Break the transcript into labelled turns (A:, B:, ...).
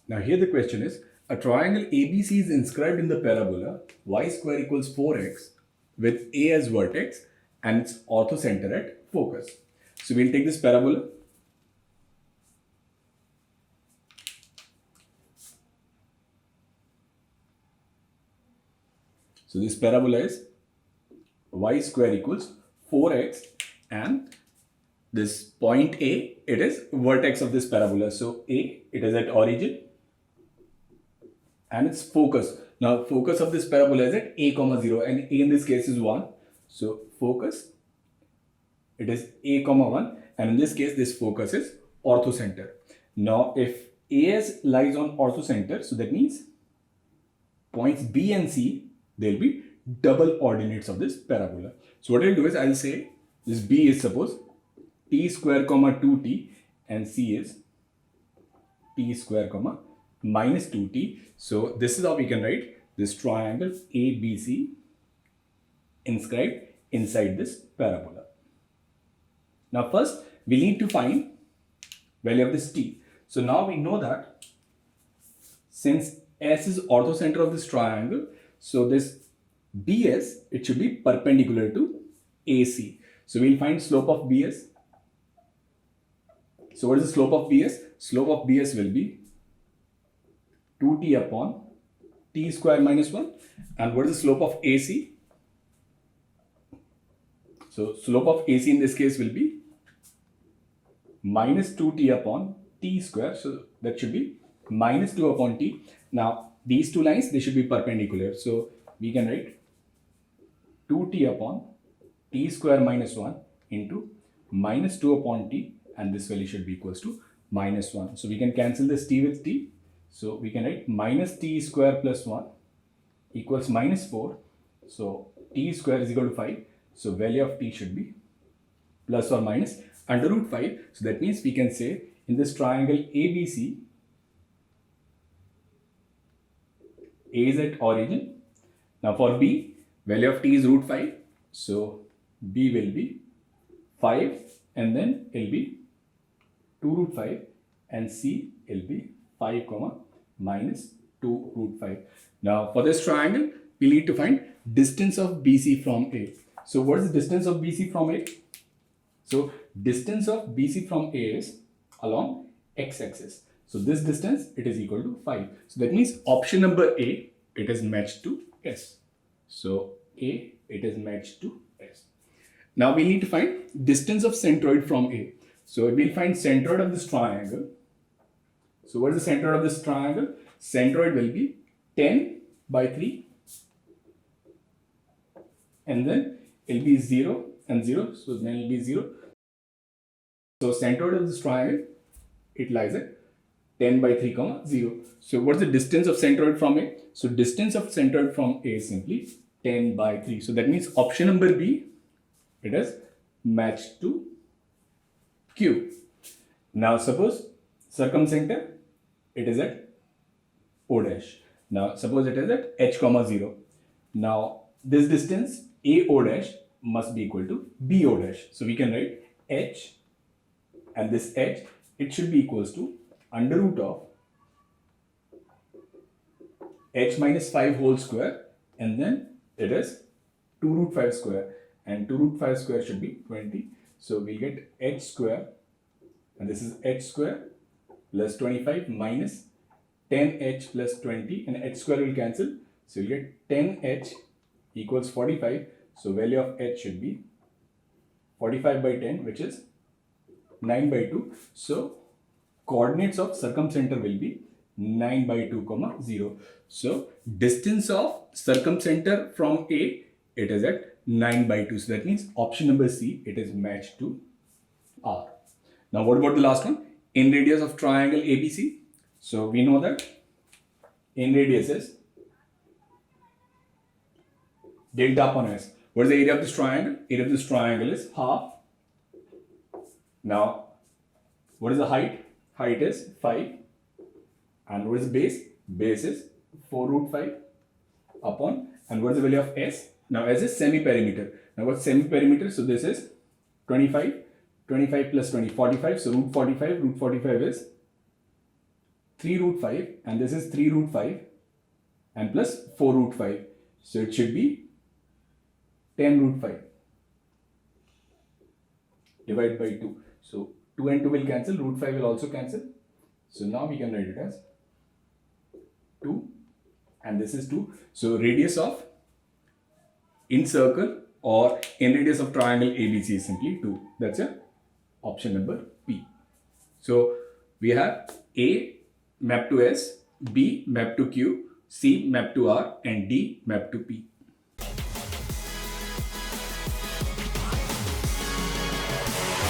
A: Now here the question is, a triangle ABC is inscribed in the parabola y square equals 4x with A as vertex and its orthocenter at focus. So we'll take this parabola. So this parabola is y square equals 4x and this point A, it is vertex of this parabola. So A, it is at origin and its focus. Now focus of this parabola is at a comma 0 and A in this case is 1. So focus, it is a comma 1 and in this case this focus is orthocenter. Now if AS lies on orthocenter, so that means points B and C, they'll be double ordinates of this parabola. So what I'll do is I'll say this B is suppose t square comma 2t and C is t square comma minus 2t. So this is how we can write this triangle ABC inscribed inside this parabola. Now first we need to find value of this t. So now we know that since S is orthocenter of this triangle, so this BS, it should be perpendicular to AC. So we'll find slope of BS. So what is the slope of BS? Slope of BS will be 2t upon t square minus 1. And what is the slope of AC? So slope of AC in this case will be minus 2t upon t square. So that should be minus 2 upon t. Now these two lines, they should be perpendicular. So we can write 2t upon t square minus 1 into minus 2 upon t, and this value should be equals to minus 1. So we can cancel this t with t. So we can write minus t square plus 1 equals minus 4. So t square is equal to 5. So value of t should be plus or minus under root 5. So that means we can say in this triangle ABC, A is at origin. Now for B, value of t is root 5. So B will be 5 and then it will be 2 root 5 and C will be 5 comma minus 2 root 5. Now for this triangle, we need to find distance of BC from A. So what is the distance of BC from A? So distance of BC from A is along x-axis. So this distance, it is equal to 5. So that means option number A, it is matched to S. So A, it is matched to S. Now we need to find distance of centroid from A. So we'll find centroid of this triangle. So what is the centroid of this triangle? Centroid will be 10 by 3 and then it will be 0 and 0. So then it will be 0. So centroid of this triangle, it lies at 10 by 3 comma 0. So what's the distance of centroid from A? So distance of centroid from A is simply 10 by 3. So that means option number B, it is matched to Q. Now suppose circumcenter, it is at O dash. Now suppose it is at H comma 0. Now this distance AO dash must be equal to BO dash. So we can write H and this H, it should be equals to under root of H minus 5 whole square and then it is 2 root 5 square and 2 root 5 square should be 20. So we get H square and this is H square plus 25 minus 10H plus 20 and H square will cancel. So you get 10H equals 45. So value of H should be 45 by 10, which is 9 by 2. So coordinates of circumcenter will be 9 by 2 comma 0. So distance of circumcenter from A, it is at 9 by 2. So that means option number C, it is matched to R. Now what about the last one? In radius of triangle ABC. So we know that in radius is delta upon S. What is the area of this triangle? Area of this triangle is half. Now what is the height? Height is 5. And what is the base? Base is 4 root 5 upon, and what is the value of S? Now S is semi-perimeter. Now what's semi-perimeter? So this is 25 plus 20, 45. So root 45 is 3 root 5 and this is 3 root 5 and plus 4 root 5. So it should be 10 root 5 divided by 2. So 2 and 2 will cancel, root 5 will also cancel. So now we can write it as 2 and this is 2. So radius of in circle or in radius of triangle ABC is simply 2. That's your option number P. So we have A map to S, B map to Q, C map to R and D map to P.